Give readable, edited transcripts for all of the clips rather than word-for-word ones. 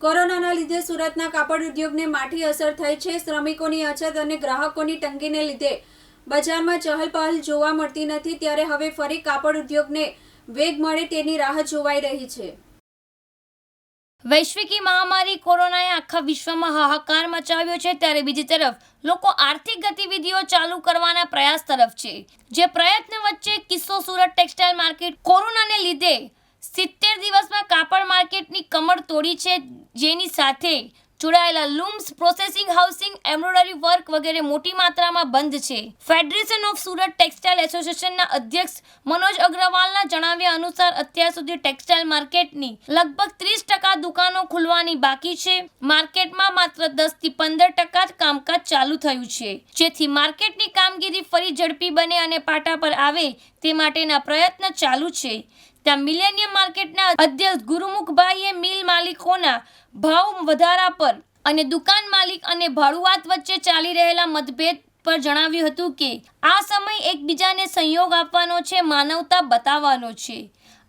કોરોનાના લીધે સુરતના કાપડ ઉદ્યોગને માઠી અસર થઈ છે। શ્રમિકોની અછત અને ગ્રાહકોની તંગીને લીધે બજારમાં ચહલપહલ જોવા મળતી નથી, ત્યારે હવે ફરી કાપડ ઉદ્યોગને વેગ મળે તેની રાહ જોવાઈ રહી છે। વૈશ્વિક મહામારી કોરોનાએ આખા વિશ્વમાં હાહાકાર મચાવ્યો છે, ત્યારે બીજી તરફ લોકો આર્થિક ગતિવિધિઓ ચાલુ કરવાના પ્રયાસ તરફ છે। જે પ્રયત્ન વચ્ચે કિસ્સો સુરત ટેક્સટાઇલ માર્કેટ કોરોનાને લીધે 70 દિવસમાં કાપડ માર્કેટની કમર તોડી છે, જેની સાથે જોડાયેલા looms, processing housing, embroidery work વગેરે મોટી માત્રામાં બંધ છે। ફેડરેશન ઓફ સુરત ટેક્સટાઇલ એસોસિએશનના અધ્યક્ષ મનોજ અગ્રવાલના જણાવ્યા અનુસાર અત્યાર સુધી ટેક્સટાઇલ માર્કેટની લગભગ 30% દુકાનો ખુલવાની બાકી છે। માર્કેટમાં માત્ર 10 થી 15% જ કામકાજ ચાલુ થયું છે, જેથી માર્કેટની કામગીરી ફરી ઝડપી બને અને પાટા પર આવે તે માટેના પ્રયત્ન ચાલુ છે। ત્યાં મિલેનિયમ માર્કેટના અધ્યક્ષ ગુરુમુખભાઈએ મિલ માલિકોના ભાવ વધારા પર અને દુકાન માલિક અને ભાડુઆત વચ્ચે ચાલી રહેલા મતભેદ પર જણાવ્યું હતું કે આ સમય એકબીજાને સહયોગ આપવાનો છે, માનવતા બતાવવાનો છે।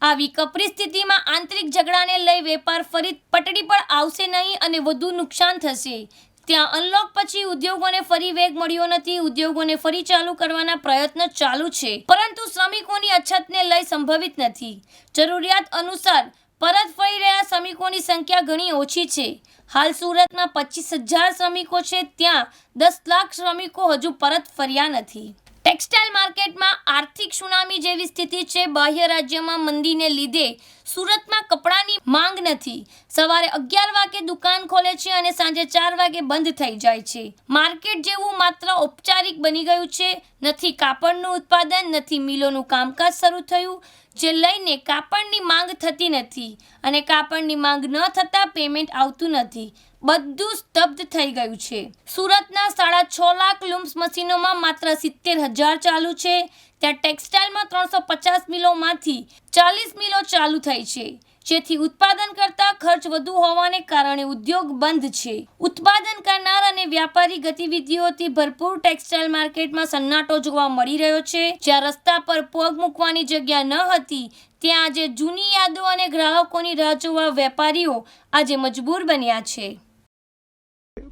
આવી કપરી સ્થિતિમાં આંતરિક ઝઘડાને લઈ વેપાર ફરી પટડી પર આવશે નહીં અને વધુ નુકસાન થશે। ત્યાં અનલોક પછી ઉદ્યોગોને ફરી વેગ મળ્યો નથી। ઉદ્યોગોને ફરી ચાલુ કરવાના પ્રયત્ન ચાલુ છે, પરંતુ શ્રમિકોની અછતને લઈ સંભવિત નથી। જરૂરિયાત અનુસાર પરત ફરી રહ્યા શ્રમિકોની સંખ્યા ઘણી ઓછી છે। હાલ સુરતમાં 25,000 શ્રમિકો છે, ત્યાં 10 લાખ શ્રમિકો હજુ પરત ફર્યા નથી। ટેક્સટાઇલ માર્કેટમાં આર્થિક સુનામી જેવી સ્થિતિ છે। બાહ્ય રાજ્યમાં મંદીને લીધે સુરતમાં કપડાની માંગ નથી। સવારે 11 વાગે દુકાન ખોલે છે અને સાંજે 4 વાગે બંધ થઈ જાય છે। માર્કેટ જેવું માત્ર ઔપચારિક બની ગયું છે। નથી કાપડનું ઉત્પાદન, નથી મિલોનું કામકાજ શરૂ થયું, જે લઈને કાપડની માંગ થતી નથી અને કાપડની માંગ ન થતાં પેમેન્ટ આવતું નથી। બધું સ્તબ્ધ થઈ ગયું છે। સુરતના 6.5 લાખ લૂમ્સ મશીનોમાં માત્ર 70,000 ચાલુ છે, ત્યાં ટેક્સટાઇલમાં 350 મિલોમાંથી 40 મિલો ચાલુ થઈ છે, જેથી ઉત્પાદન કરતા ખર્ચ વધુ હોવાને કારણે ઉદ્યોગ બંધ છે। ઉત્પાદન કરનાર અને વ્યાપારી ગતિવિધિઓથી ભરપૂર ટેક્સટાઇલ માર્કેટમાં સન્નાટો જોવા મળી રહ્યો છે। જ્યાં રસ્તા પર પગ મૂકવાની જગ્યા ન હતી, ત્યાં આજે જૂની યાદો અને ગ્રાહકોની રાહ જોવા વેપારીઓ આજે મજબૂર બન્યા છે।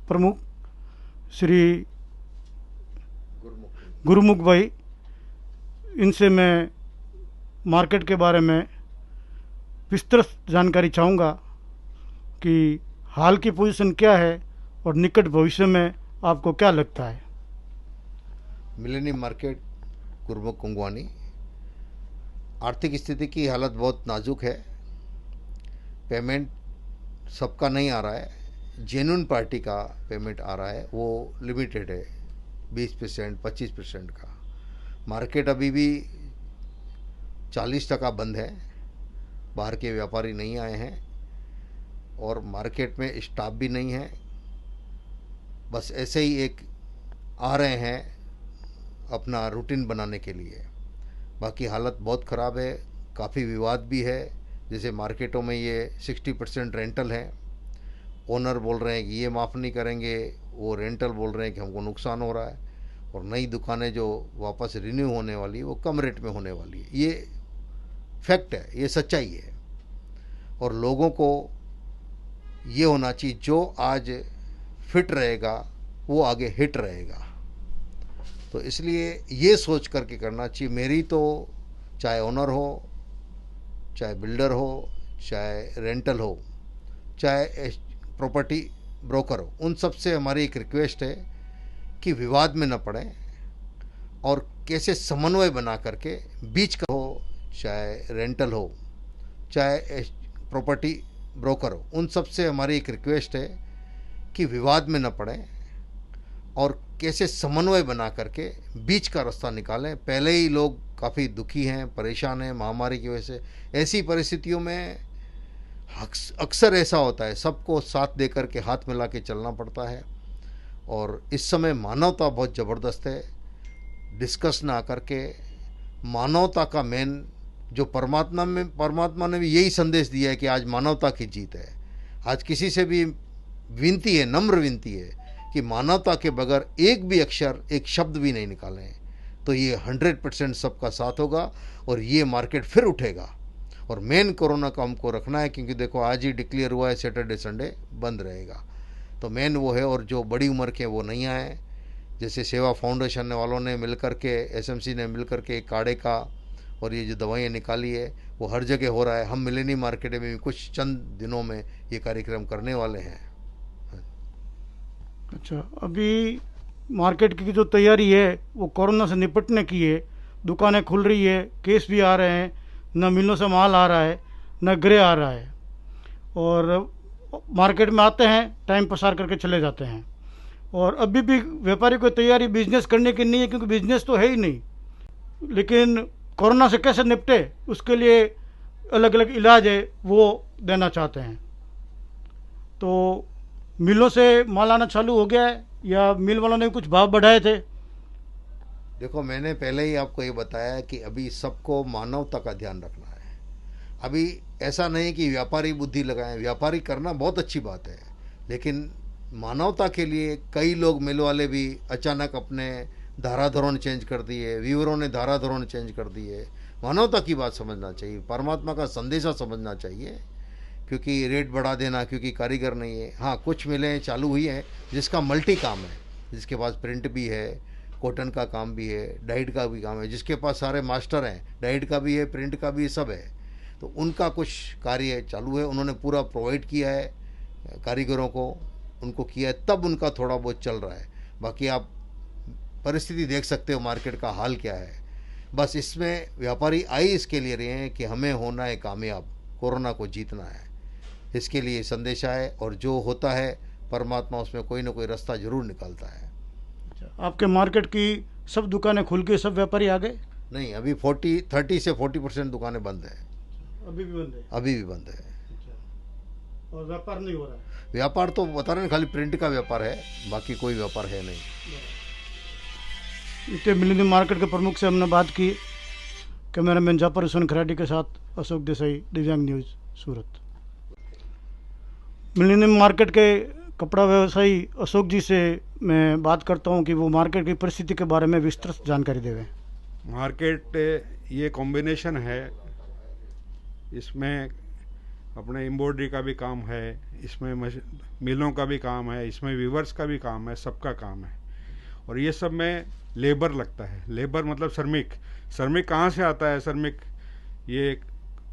प्रमुख श्री गुरुमुख भाई, इनसे मैं मार्केट के बारे में विस्तृत जानकारी चाहूँगा कि हाल की पोजीशन क्या है और निकट भविष्य में आपको क्या लगता है। मिलेनियम मार्केट गुरुमुख कुंगवानी। आर्थिक स्थिति की हालत बहुत नाजुक है। पेमेंट सबका नहीं आ रहा है। जेन्युइन पार्टी का पेमेंट आ रहा है, वो लिमिटेड है, 20%, 25% का। मार्केट अभी भी 40% बंद है। बाहर के व्यापारी नहीं आए हैं और मार्केट में स्टाफ भी नहीं है। बस ऐसे ही एक आ रहे हैं अपना रूटीन बनाने के लिए। बाकी हालत बहुत ख़राब है। काफ़ी विवाद भी है। जैसे मार्केटों में ये 60% रेंटल है। ओनर बोल रहे हैं कि ये माफ़ नहीं करेंगे, वो रेंटल बोल रहे हैं कि हमको नुकसान हो रहा है, और नई दुकानें जो वापस रिन्यू होने वाली है वो कम रेट में होने वाली है। ये फैक्ट है, ये सच्चाई है। और लोगों को ये होना चाहिए, जो आज फिट रहेगा वो आगे हिट रहेगा। तो इसलिए ये सोच करके करना चाहिए। मेरी तो चाहे ओनर हो, चाहे बिल्डर हो, चाहे रेंटल हो, चाहे प्रॉपर्टी ब्रोकर हो, उन सब से हमारी एक रिक्वेस्ट है कि विवाद में न पड़ें और कैसे समन्वय बना करके बीच का हो, चाहे रेंटल हो, चाहे प्रॉपर्टी ब्रोकर हो, उन सब से हमारी एक रिक्वेस्ट है कि विवाद में न पड़ें और कैसे समन्वय बना करके बीच का रास्ता निकालें। पहले ही लोग काफ़ी दुखी हैं, परेशान हैं महामारी की वजह से। ऐसी परिस्थितियों में अक्सर ऐसा होता है, सबको साथ दे कर के हाथ मिला के चलना पड़ता है। और इस समय मानवता बहुत ज़बरदस्त है। डिस्कस ना करके मानवता का मेन जो परमात्मा ने भी यही संदेश दिया है कि आज मानवता की जीत है। आज किसी से भी विनती है, नम्र विनती है कि मानवता के बगैर एक भी अक्षर, एक शब्द भी नहीं निकालें, तो ये 100% सबका साथ होगा और ये मार्केट फिर उठेगा। और मेन कोरोना का हमको रखना है, क्योंकि देखो आज ही डिक्लेयर हुआ है सैटरडे संडे बंद रहेगा, तो मेन वो है। और जो बड़ी उम्र के वो नहीं आए, जैसे सेवा फाउंडेशन वालों ने मिलकर के, एसएमसी ने मिलकर के काढ़े का और ये जो दवाइयाँ निकाली है वो हर जगह हो रहा है। हम मिलेनियम मार्केट में भी कुछ चंद दिनों में ये कार्यक्रम करने वाले हैं। अच्छा, अभी मार्केट की जो तैयारी है वो कोरोना से निपटने की है। दुकानें खुल रही है, केस भी आ रहे हैं, न मिलों से माल आ रहा है, न ग्रे आ रहा है, और मार्केट में आते हैं, टाइम पसार करके चले जाते हैं। और अभी भी व्यापारी को तैयारी बिजनेस करने की नहीं है, क्योंकि बिजनेस तो है ही नहीं। लेकिन कोरोना से कैसे निपटे उसके लिए अलग अलग इलाज है वो देना चाहते हैं। तो मिलों से माल आना चालू हो गया है या मिल वालों ने कुछ भाव बढ़ाए थे? देखो, मैंने पहले ही आपको ये बताया कि अभी सबको मानवता का ध्यान रखना है। अभी ऐसा नहीं कि व्यापारी बुद्धि लगाएं, व्यापारी करना बहुत अच्छी बात है, लेकिन मानवता के लिए कई लोग मिल वाले भी अचानक अपने धाराधोरण चेंज कर दिए, वीवरों ने धाराधोरण चेंज कर दिए। मानवता की बात समझना चाहिए, परमात्मा का संदेशा समझना चाहिए, क्योंकि रेट बढ़ा देना क्योंकि कारीगर नहीं है। हाँ, कुछ मिलें चालू हुई हैं जिसका मल्टी काम है, जिसके पास प्रिंट भी है, कॉटन का काम भी है, डाइट का भी काम है, जिसके पास सारे मास्टर हैं, डाइट का भी है, प्रिंट का भी सब है, तो उनका कुछ कार्य चालू है। उन्होंने पूरा प्रोवाइड किया है कारीगरों को, उनको किया है, तब उनका थोड़ा बहुत चल रहा है। बाकी आप परिस्थिति देख सकते हो मार्केट का हाल क्या है। बस इसमें व्यापारी आई इसके लिए रहे हैं कि हमें होना है कामयाब, कोरोना को जीतना है, इसके लिए संदेशा है। और जो होता है परमात्मा उसमें कोई ना कोई रास्ता जरूर निकालता है। आपके मार्केट की सब दुकानें खुल गई, सब व्यापारी आ गए? नहीं, अभी 30 से 40% दुकानें बंद है। अभी भी बंद है? अभी भी बंद है। और व्यापार नहीं हो रहा है? व्यापार तो बता रहे हैं, खाली प्रिंट का व्यापार है, बाकी कोई व्यापार है नहीं। इतने मिलेनियम मार्केट के प्रमुख से हमने बात की। कैमरामैन जाफर हुसैन खराडी के साथ अशोक देसाई, दिव्यांग न्यूज़, सूरत। मिलेनियम मार्केट के कपड़ा व्यवसायी अशोक जी से मैं बात करता हूं कि वो मार्केट की परिस्थिति के बारे में विस्तृत जानकारी देवें। मार्केट ये कॉम्बिनेशन है, इसमें अपने एम्ब्रॉयडरी का भी काम है, इसमें मिलों का भी काम है, इसमें वीवर्स का भी काम है, सबका काम है। और ये सब में लेबर लगता है। लेबर मतलब श्रमिक। श्रमिक कहाँ से आता है? श्रमिक ये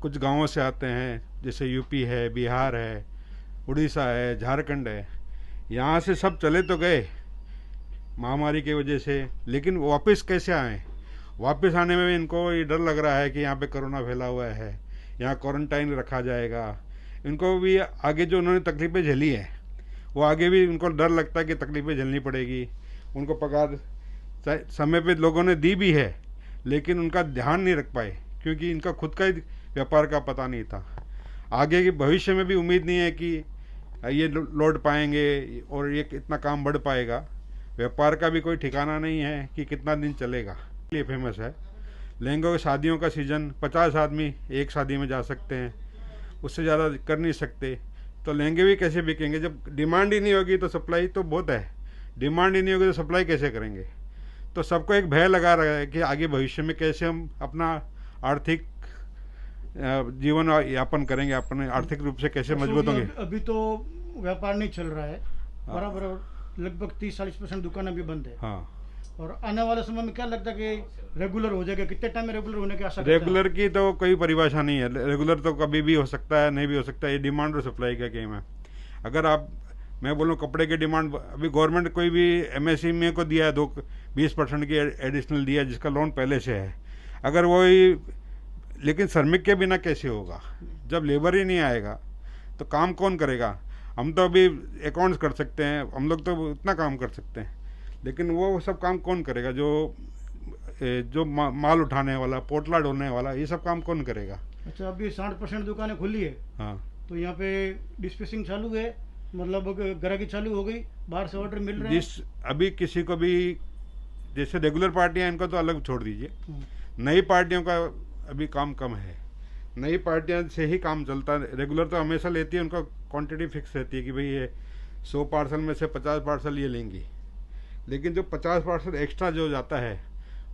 कुछ गांवों से आते हैं, जैसे यूपी है, बिहार है, उड़ीसा है, झारखंड है। यहाँ से सब चले तो गए महामारी की वजह से, लेकिन वापस कैसे आए? वापस आने में भी इनको ये डर लग रहा है कि यहाँ पे कोरोना फैला हुआ है, यहाँ क्वारंटाइन रखा जाएगा। इनको भी आगे जो उन्होंने तकलीफ़ें झेली है, वो आगे भी उनको डर लगता है कि तकलीफ़ें झेलनी पड़ेगी। उनको पगार समय पे लोगों ने दी भी है, लेकिन उनका ध्यान नहीं रख पाए, क्योंकि इनका खुद का ही व्यापार का पता नहीं था। आगे के भविष्य में भी उम्मीद नहीं है कि ये लौट पाएंगे और ये इतना काम बढ़ पाएगा। व्यापार का भी कोई ठिकाना नहीं है कि कितना दिन चलेगा। ये फेमस है लहंगों की शादियों का सीज़न। 50 आदमी एक शादी में जा सकते हैं, उससे ज़्यादा कर नहीं सकते। तो लहंगे भी कैसे बिकेंगे? जब डिमांड ही नहीं होगी तो सप्लाई तो बहुत है, डिमांड ही नहीं होगी तो सप्लाई कैसे करेंगे? तो सबको एक भय लगा रहा है कि आगे भविष्य में कैसे हम अपना आर्थिक जीवन यापन करेंगे, अपने आर्थिक रूप से कैसे मजबूत होंगे। अभी तो व्यापार नहीं चल रहा है, बराबर लगभग 30-40% दुकानें भी बंद है। हाँ, और आने वाले समय में क्या लगता है कि रेगुलर हो जाएगा? कितने टाइम में रेगुलर होने की आशा करते हैं? रेगुलर की तो कोई परिभाषा नहीं है। रेगुलर तो कभी भी हो सकता है, नहीं भी हो सकता है। ये डिमांड और सप्लाई का गेम है। अगर आप, मैं बोलूँ कपड़े की डिमांड, अभी गवर्नमेंट कोई भी एमएसएमई को दिया है 20% की एडिशनल दिया है, जिसका लोन पहले से है। अगर वही, लेकिन श्रमिक के बिना कैसे होगा? जब लेबर ही नहीं आएगा तो काम कौन करेगा? हम तो अभी अकाउंट्स कर सकते हैं, हम लोग तो इतना काम कर सकते हैं, लेकिन वो सब काम कौन करेगा? जो माल उठाने वाला, पोटला ढोने वाला, ये सब काम कौन करेगा? अच्छा, अभी 60% दुकानें खुली है। हाँ, तो यहाँ पे डिस्पैचिंग चालू है, मतलब ग्राहकी चालू हो गई, बाहर से ऑर्डर मिल रहे हैं। अभी किसी को भी, जैसे रेगुलर पार्टियां, इनको तो अलग छोड़ दीजिए, नई पार्टियों का अभी काम कम है। नई पार्टियां से ही काम चलता है। रेगुलर तो हमेशा लेती है, उनका क्वांटिटी फिक्स रहती है कि भाई ये 100 पार्सल में से 50 पार्सल ये लेंगी। लेकिन जो 50 पार्सल एक्स्ट्रा जो जाता है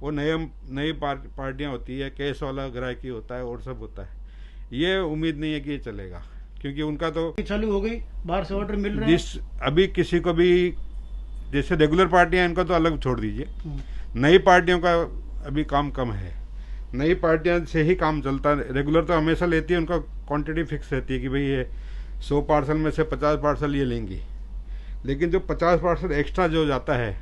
वो नई पार्टियां होती है, कैश वाला ग्राहकी होता है और सब होता है। ये उम्मीद नहीं है कि ये चलेगा, क्योंकि उनका तो चालू हो गई, बाहर से ऑर्डर मिल रहे हैं। अभी किसी को भी, जैसे रेगुलर पार्टियां इनका तो अलग छोड़ दीजिए, नई पार्टियों का अभी काम कम है। नई पार्टियां से ही काम चलता है, रेगुलर तो हमेशा लेती है, उनका क्वांटिटी फिक्स रहती है कि भाई ये 100 पार्सल में से 50 पार्सल ये लेंगी। लेकिन जो 50 पार्सल एक्स्ट्रा जो जाता है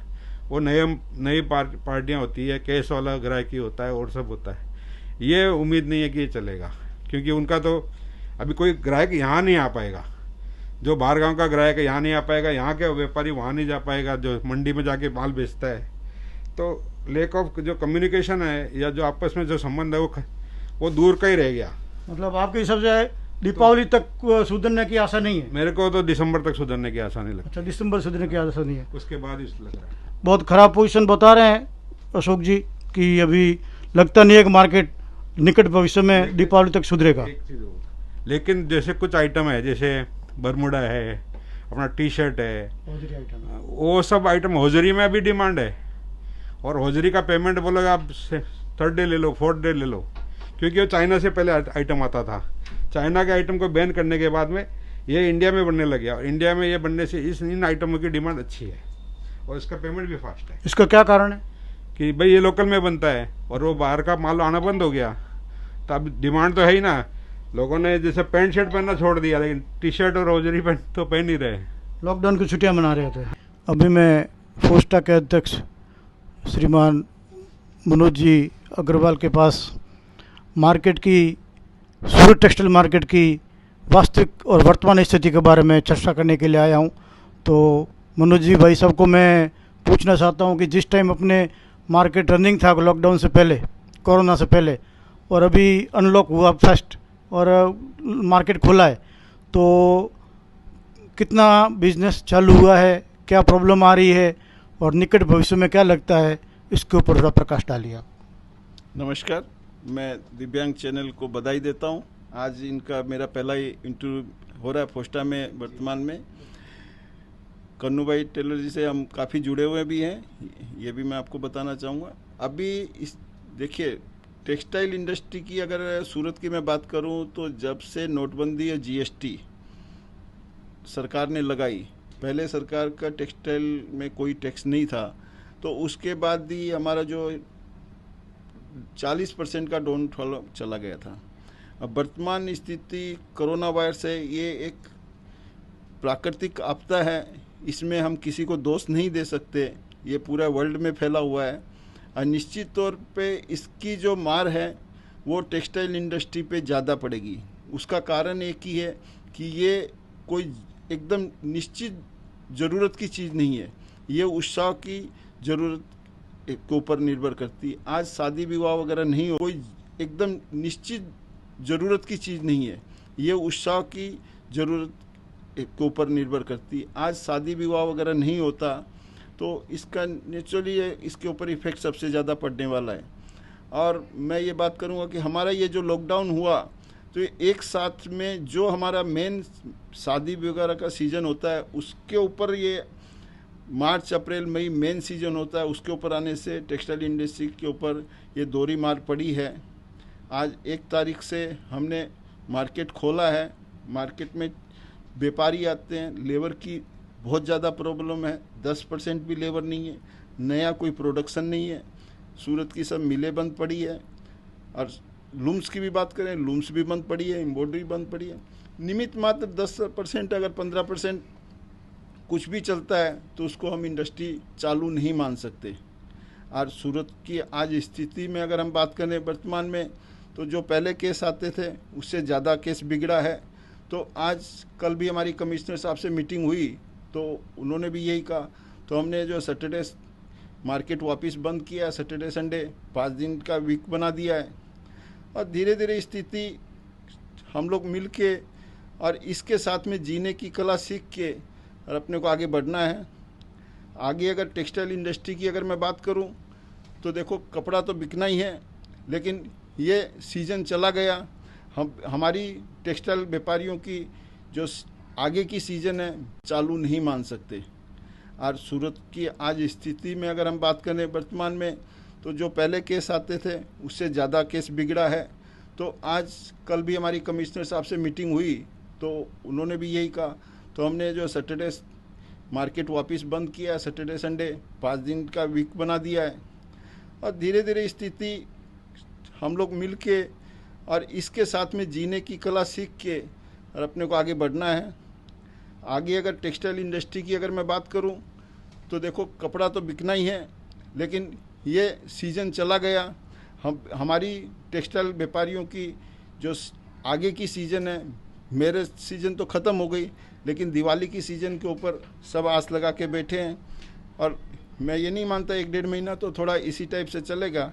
वो नई पार्टियां होती है, कैश वाला ग्राहकी होता है और सब होता है। ये उम्मीद नहीं है कि ये चलेगा, क्योंकि उनका तो अभी कोई ग्राहक यहाँ नहीं आ पाएगा। जो बाहर गांव का ग्राहक है यहाँ नहीं आ पाएगा, यहाँ के व्यापारी वहाँ नहीं जा पाएगा जो मंडी में जाके माल बेचता है। तो लैक ऑफ जो कम्युनिकेशन है या जो आपस में जो संबंध है वो दूर का ही रह गया। मतलब आपके हिसाब से दीपावली तक सुधरने की आशा नहीं है? मेरे को तो दिसंबर तक सुधरने की आशा नहीं लगती। अच्छा, दिसंबर सुधरने की आशा नहीं है, उसके बाद ही लग रहा है। बहुत ख़राब पोजीशन बता रहे हैं अशोक जी कि अभी लगता नहीं है कि मार्केट निकट भविष्य में दीपावली तक सुधरेगा। एक चीज़ और, लेकिन जैसे कुछ आइटम है, जैसे बरमुडा है, अपना टी शर्ट है, वो सब आइटम होजरी में अभी डिमांड है। और होजरी का पेमेंट बोलोगे आप 3rd डे ले लो, 4th डे ले लो, क्योंकि वो चाइना से पहले आइटम आता था। चाइना के आइटम को बैन करने के बाद में ये इंडिया में बनने लग गया, और इंडिया में ये बनने से इन आइटमों की डिमांड अच्छी है और इसका पेमेंट भी फास्ट है। इसका क्या कारण है? कि भाई ये लोकल में बनता है और वो बाहर का माल आना बंद हो गया, तो अब डिमांड तो है ही ना। लोगों ने जैसे पैंट शर्ट पहनना छोड़ दिया, लेकिन टी शर्ट और होजरी पैंट तो पहन ही रहे। लॉकडाउन की छुट्टियां मना रहे थे। अभी मैं फोस्टा के अध्यक्ष श्रीमान मनोज जी अग्रवाल के पास मार्केट की, सूरत टेक्सटाइल मार्केट की वास्तविक और वर्तमान स्थिति के बारे में चर्चा करने के लिए आया हूं। तो मनोज जी भाई साहब को मैं पूछना चाहता हूं कि जिस टाइम अपने मार्केट रनिंग था लॉकडाउन से पहले, कोरोना से पहले, और अभी अनलॉक हुआ फर्स्ट और मार्केट खुला है, तो कितना बिजनेस चालू हुआ है, क्या प्रॉब्लम आ रही है और निकट भविष्य में क्या लगता है, इसके ऊपर थोड़ा प्रकाश डालिए आप। नमस्कार, मैं दिव्यांग चैनल को बधाई देता हूं। आज इनका मेरा पहला ही इंटरव्यू हो रहा है फोस्टा में। वर्तमान में कन्नू भाई टेलर जी से हम काफ़ी जुड़े हुए भी हैं, ये भी मैं आपको बताना चाहूँगा। अभी इस देखिए, टेक्सटाइल इंडस्ट्री की अगर सूरत की मैं बात करूं तो जब से नोटबंदी और जीएसटी सरकार ने लगाई, पहले सरकार का टेक्सटाइल में कोई टैक्स नहीं था, तो उसके बाद ही हमारा जो 40% का डाउनफॉल चला गया था। अब वर्तमान स्थिति कोरोना वायरस है, ये एक प्राकृतिक आपदा है, इसमें हम किसी को दोष नहीं दे सकते, ये पूरा वर्ल्ड में फैला हुआ है। और निश्चित तौर पे इसकी जो मार है वो टेक्सटाइल इंडस्ट्री पे ज़्यादा पड़ेगी। उसका कारण एक ही है कि ये कोई एकदम निश्चित ज़रूरत की चीज़ नहीं है, ये उत्साह की ज़रूरत के ऊपर निर्भर करती है। आज शादी विवाह वगैरह नहीं हो, कोई एकदम निश्चित ज़रूरत की चीज़ नहीं है, ये उत्साह की ज़रूरत के ऊपर निर्भर करती है। आज शादी विवाह वगैरह नहीं होता तो इसका नेचुरली इसके ऊपर इफेक्ट सबसे ज़्यादा पड़ने वाला है। और मैं ये बात करूँगा कि हमारा ये जो लॉकडाउन हुआ, तो एक साथ में जो हमारा मेन शादी वगैरह का सीज़न होता है उसके ऊपर ये मार्च अप्रैल मई मेन सीजन होता है, उसके ऊपर आने से टेक्सटाइल इंडस्ट्री के ऊपर ये दोहरी मार पड़ी है। आज 1 तारीख से हमने मार्केट खोला है, मार्केट में व्यापारी आते हैं, लेबर की बहुत ज़्यादा प्रॉब्लम है, 10% भी लेबर नहीं है, नया कोई प्रोडक्शन नहीं है, सूरत की सब मिलें बंद पड़ी है। और लूम्स की भी बात करें, लूम्स भी बंद पड़ी है, एम्ब्रॉयडरी बंद पड़ी है। निमित्त मात्र 10% अगर 15% कुछ भी चलता है तो उसको हम इंडस्ट्री चालू नहीं मान सकते। आज सूरत की आज स्थिति में अगर हम बात करें वर्तमान में, तो जो पहले केस आते थे उससे ज़्यादा केस बिगड़ा है। तो आज कल भी हमारी कमिश्नर साहब से मीटिंग हुई तो उन्होंने भी यही कहा, तो हमने जो सैटरडे मार्केट वापस बंद किया, सैटरडे संडे 5 दिन का वीक बना दिया है। और धीरे धीरे स्थिति हम लोग मिल के और इसके साथ में जीने की कला सीख के और अपने को आगे बढ़ना है। आगे अगर टेक्सटाइल इंडस्ट्री की अगर मैं बात करूं तो देखो, कपड़ा तो बिकना ही है, लेकिन ये सीज़न चला गया, हमारी टेक्सटाइल व्यापारियों की जो आगे की सीज़न है चालू नहीं मान सकते। और सूरत की आज स्थिति में अगर हम बात करें वर्तमान में, तो जो पहले केस आते थे उससे ज़्यादा केस बिगड़ा है। तो आज कल भी हमारी कमिश्नर साहब से मीटिंग हुई तो उन्होंने भी यही कहा, तो हमने जो सैटरडे मार्केट वापस बंद किया है, सैटरडे संडे 5 दिन का वीक बना दिया है और धीरे धीरे स्थिति हम लोग मिल के और इसके साथ में जीने की कला सीख के और अपने को आगे बढ़ना है। आगे अगर टेक्सटाइल इंडस्ट्री की अगर मैं बात करूं तो देखो कपड़ा तो बिकना ही है, लेकिन ये सीज़न चला गया। हमारी टेक्सटाइल व्यापारियों की जो आगे की सीज़न है, मेरे सीज़न तो ख़त्म हो गई, लेकिन दिवाली की सीज़न के ऊपर सब आस लगा के बैठे हैं और मैं ये नहीं मानता 1-1.5 महीना तो थोड़ा इसी टाइप से चलेगा।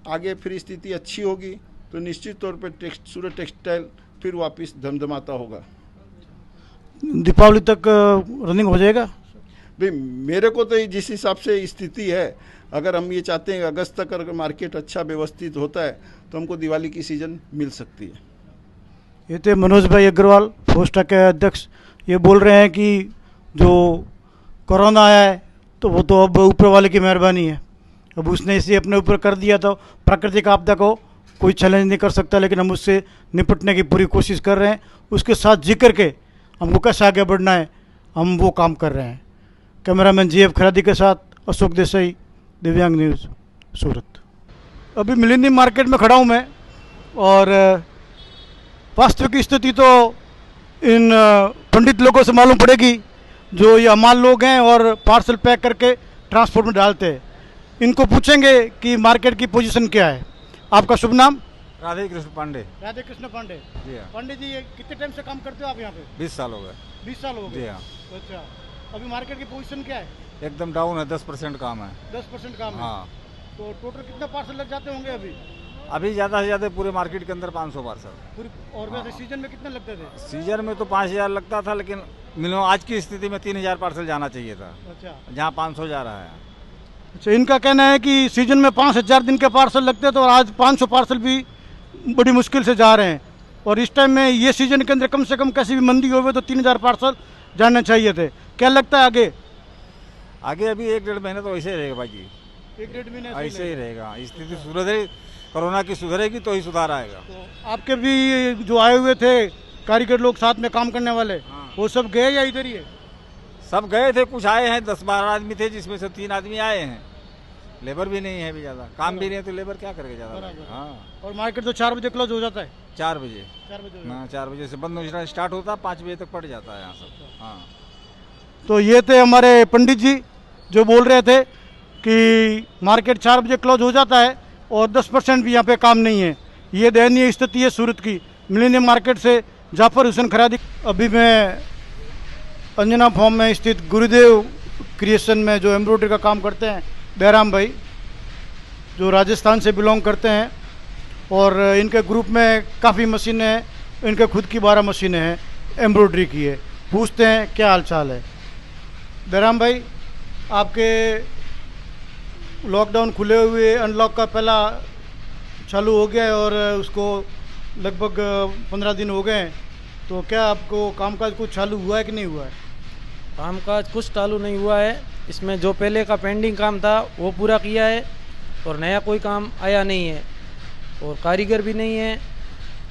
आगे फिर स्थिति अच्छी होगी तो निश्चित तौर पे सूरत टेक्सटाइल फिर वापस धमधमाता होगा। दीपावली तक रनिंग हो जाएगा? भाई मेरे को तो जिस हिसाब से स्थिति है, अगर हम ये चाहते हैं अगस्त तक अगर मार्केट अच्छा व्यवस्थित होता है तो हमको दिवाली की सीज़न मिल सकती है। ये थे मनोज भाई अग्रवाल, फोस्टा के अध्यक्ष। ये बोल रहे हैं कि जो कोरोना आया है तो वो तो अब ऊपर वाले की मेहरबानी है, अब उसने इसे अपने ऊपर कर दिया तो प्राकृतिक आपदा को कोई चैलेंज नहीं कर सकता, लेकिन हम उससे निपटने की पूरी कोशिश कर रहे हैं। उसके साथ जिक्र के हमको कैसे आगे बढ़ना है हम वो काम कर रहे हैं। कैमरामैन GF खरादी के साथ अशोक देसाई, दिव्यांग न्यूज़, सूरत। अभी मिलेनियम मार्केट में खड़ा हूँ मैं और वास्तविक स्थिति तो इन पंडित लोगों से मालूम पड़ेगी जो ये हमाल लोग हैं और पार्सल पैक करके ट्रांसपोर्ट में डालते हैं। इनको पूछेंगे कि मार्केट की पोजीशन क्या है। आपका शुभ नाम? राधे कृष्ण पांडे। राधे कृष्ण पांडे जी हाँ। पांडे जी, ये कितने टाइम से काम करते हो आप यहाँ पे? 20 साल हो गए। 20 साल हो जी गए। हाँ। अच्छा, अभी मार्केट की पोजीशन क्या है? एकदम डाउन है, 10% काम है। 10% काम है। हाँ, तो टोटल कितना पार्सल लग जाते होंगे अभी? अभी ज़्यादा से ज़्यादा पूरे मार्केट के अंदर 500 पार्सल। पूरी और वैसे सीजन में कितने लगते थे? सीजन में तो 5000 लगता था, लेकिन मिनिमम आज की स्थिति में 3000 पार्सल जाना चाहिए था, अच्छा, जहाँ 500 जा रहा है। अच्छा, इनका कहना है कि सीजन में 5000 दिन के पार्सल लगते थे और आज 500 पार्सल भी बड़ी मुश्किल से जा रहे हैं। और इस टाइम में ये सीजन के अंदर कम से कम कैसी भी मंदी हो तो 3000 पार्सल जाने चाहिए थे। क्या लगता है आगे? आगे अभी 1-1.5 महीने तो ऐसे ही रहेगा भाई, 1-1.5 महीने ऐसे ही रहेगा। स्थिति सुधरे, कोरोना की सुधरेगी तो ही सुधार आएगा। तो आपके भी जो आए हुए थे कारीगर लोग साथ में काम करने वाले, हाँ। वो सब गए या इधर ही है? सब गए थे, कुछ आए हैं, 10-12 आदमी थे जिसमें से 3 आदमी आए हैं। लेबर भी नहीं है अभी ज़्यादा, काम भी नहीं है तो लेबर क्या करेगा ज़्यादा। बराबर। हाँ, और मार्केट तो 4 बजे क्लोज हो जाता है? 4 बजे। 4 बजे। हाँ, 4 बजे से बंद होना स्टार्ट होता है, 5 बजे तक पड़ जाता है यहाँ सब। हाँ, तो ये थे हमारे पंडित जी जो बोल रहे थे कि मार्केट 4 बजे क्लोज हो जाता है और 10% भी यहाँ पे काम नहीं है। ये दयनीय स्थिति है सूरत की। मिलेनियम मार्केट से जाफर हुसैन खरादी। अभी मैं अंजना फॉर्म में स्थित गुरुदेव क्रिएशन में जो एम्ब्रॉयडरी का काम करते हैं बैराम भाई, जो राजस्थान से बिलोंग करते हैं, और इनके ग्रुप में काफ़ी मशीनें हैं, इनके खुद की 12 मशीनें हैं एम्ब्रॉयडरी की है। पूछते हैं क्या हाल चाल है। बैराम भाई, आपके लॉकडाउन खुले हुए अनलॉक का पहला चालू हो गया है और उसको लगभग 15 दिन हो गए हैं, तो क्या आपको कामकाज कुछ चालू हुआ है कि नहीं हुआ है? कामकाज कुछ चालू नहीं हुआ है। इसमें जो पहले का पेंडिंग काम था वो पूरा किया है और नया कोई काम आया नहीं है और कारीगर भी नहीं है।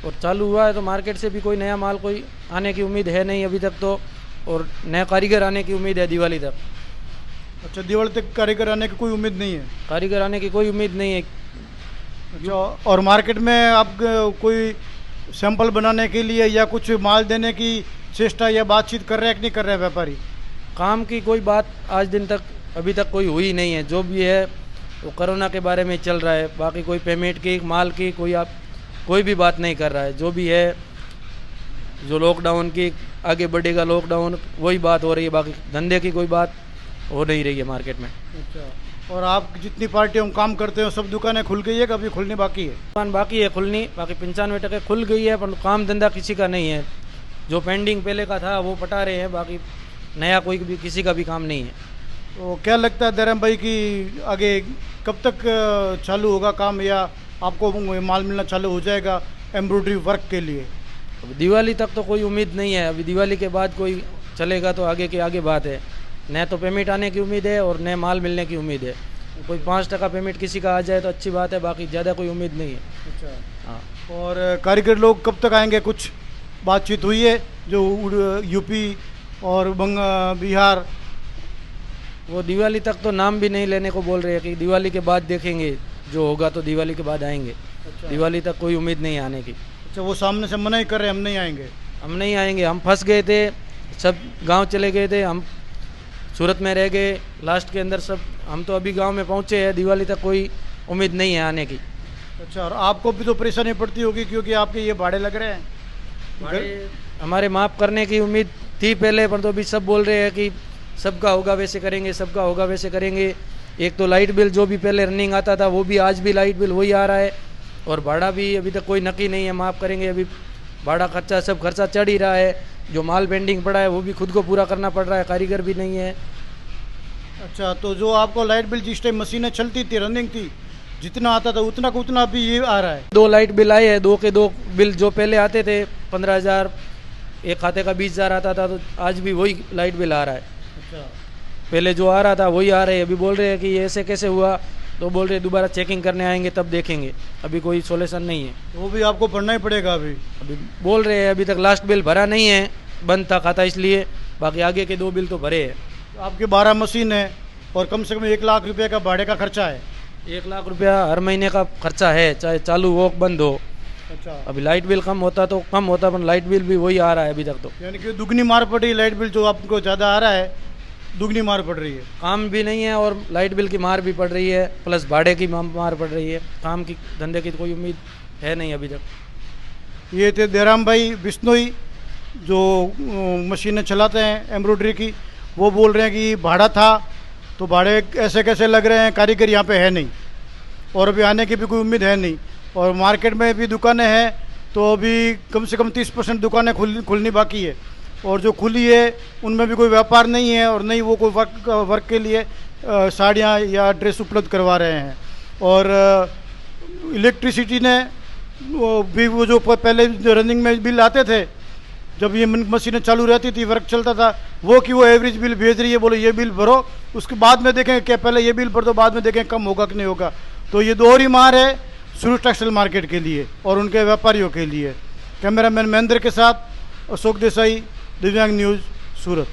और चालू हुआ है तो मार्केट से भी कोई नया माल कोई आने की उम्मीद है नहीं अभी तक तो, और नया कारीगर आने की उम्मीद है दिवाली तक। अच्छा, दिवाली तक कारीगर आने की कोई उम्मीद नहीं है? कारीगर आने की कोई उम्मीद नहीं है। अच्छा, और मार्केट में आप कोई सैंपल बनाने के लिए या कुछ माल देने की चेष्टा या बातचीत कर रहे हैं कि नहीं कर रहे हैं व्यापारी? काम की कोई बात आज दिन तक अभी तक कोई हुई नहीं है। जो भी है वो कोरोना के बारे में चल रहा है, बाकी कोई पेमेंट की माल की कोई भी बात नहीं कर रहा है। जो भी है जो लॉकडाउन की आगे बढ़ेगा लॉकडाउन, वही बात हो रही है, बाकी धंधे की कोई बात हो नहीं रही है मार्केट में। अच्छा, और आप जितनी पार्टियों में काम करते हो सब दुकानें खुल गई है, कभी खुलनी बाकी है? दुकान बाकी है खुलनी, बाकी 95% खुल गई है, पर काम धंधा किसी का नहीं है। जो पेंडिंग पहले का था वो पटा रहे हैं, बाकी नया कोई भी किसी का भी काम नहीं है। तो क्या लगता है दरम भाई कि आगे कब तक चालू होगा काम, या आपको माल मिलना चालू हो जाएगा एम्ब्रॉयडरी वर्क के लिए? अब दिवाली तक तो कोई उम्मीद नहीं है। अभी दिवाली के बाद कोई चलेगा तो आगे की आगे बात है। न तो पेमेंट आने की उम्मीद है और न माल मिलने की उम्मीद है। कोई 5% पेमेंट किसी का आ जाए तो अच्छी बात है, बाकी ज़्यादा कोई उम्मीद नहीं है। अच्छा। हाँ। और कारीगर लोग कब तक आएंगे, कुछ बातचीत हुई है? जो यूपी और बिहार, वो दिवाली तक तो नाम भी नहीं लेने को बोल रहे हैं कि दिवाली के बाद देखेंगे, जो होगा तो दिवाली के बाद आएंगे। अच्छा। दिवाली तक कोई उम्मीद नहीं आने की। अच्छा, वो सामने से मना ही कर रहे हैं हम नहीं आएंगे। हम नहीं आएंगे, हम फंस गए थे, सब गांव चले गए थे, हम सूरत में रह गए लास्ट के अंदर सब। हम तो अभी गांव में पहुंचे हैं, दिवाली तक कोई उम्मीद नहीं है आने की। अच्छा, और आपको भी तो परेशानी पड़ती होगी क्योंकि आपके ये भाड़े लग रहे हैं। भाड़े हमारे माफ़ करने की उम्मीद थी पहले, पर तो अभी सब बोल रहे हैं कि सबका होगा वैसे करेंगे, सबका होगा वैसे करेंगे। एक तो लाइट बिल जो भी पहले रनिंग आता था वो भी आज भी लाइट बिल वही आ रहा है, और भाड़ा भी अभी तक कोई नक्की नहीं है माफ़ करेंगे। अभी भाड़ा खर्चा सब खर्चा चढ़ ही रहा है, जो माल पेंडिंग पड़ा है वो भी खुद को पूरा करना पड़ रहा है, कारीगर भी नहीं है। अच्छा, तो जो आपको लाइट बिल जिस टाइम मशीनें चलती थी, रनिंग थी, जितना आता था उतना का उतना भी ये आ रहा है? 2 लाइट बिल आए हैं, 2 के 2 बिल जो पहले आते थे 15,000, एक खाते का 20,000 आता था, तो आज भी वही लाइट बिल आ रहा है। अच्छा। पहले जो आ रहा था वही आ रहे हैं। अभी बोल रहे हैं कि ये ऐसे कैसे हुआ, तो बोल रहे हैं दोबारा चेकिंग करने आएंगे तब देखेंगे, अभी कोई सोल्यूशन नहीं है। वो भी आपको भरना ही पड़ेगा अभी बोल रहे हैं, अभी तक लास्ट बिल भरा नहीं है, बंद था खाता इसलिए, बाकी आगे के 2 बिल तो भरे हैं। आपके 12 मशीन है और कम से कम 1 लाख रुपए का भाड़े का खर्चा है। 1 लाख रुपया हर महीने का खर्चा है, चाहे चालू हो बंद हो। अच्छा। अभी लाइट बिल कम होता तो कम होता, पर लाइट बिल भी वही आ रहा है अभी तक तो। यानी कि दुगनी मार पड़ रही है, लाइट बिल जो आपको ज़्यादा आ रहा है दुगनी मार पड़ रही है। काम भी नहीं है और लाइट बिल की मार भी पड़ रही है, प्लस भाड़े की मार पड़ रही है। काम की धंधे की तो कोई उम्मीद है नहीं अभी तक। ये थे देराम भाई बिश्नोई, जो मशीनें चलाते हैं एम्ब्रॉयडरी की। वो बोल रहे हैं कि भाड़ा था तो भाड़े ऐसे कैसे लग रहे हैं, कारीगर यहाँ पे है नहीं और अभी आने की भी कोई उम्मीद है नहीं। और मार्केट में भी दुकानें हैं तो अभी कम से कम 30% दुकानें खुलनी बाकी है, और जो खुली है उनमें भी कोई व्यापार नहीं है और नहीं वो कोई वर्क के लिए साड़ियाँ या ड्रेस उपलब्ध करवा रहे हैं। और इलेक्ट्रिसिटी ने वो जो पहले रनिंग में बिल आते थे, जब ये मशीनें चालू रहती थी, वर्क चलता था, वो कि वो एवरेज बिल भेज रही है, बोलो ये बिल भरो, उसके बाद में देखेंगे क्या, पहले ये बिल भर दो बाद में देखेंगे कम होगा कि नहीं होगा। तो ये दोहरी मार है सूरत टेक्सटाइल मार्केट के लिए और उनके व्यापारियों के लिए। कैमरामैन महेंद्र के साथ अशोक देसाई, दिव्यांग न्यूज़, सूरत।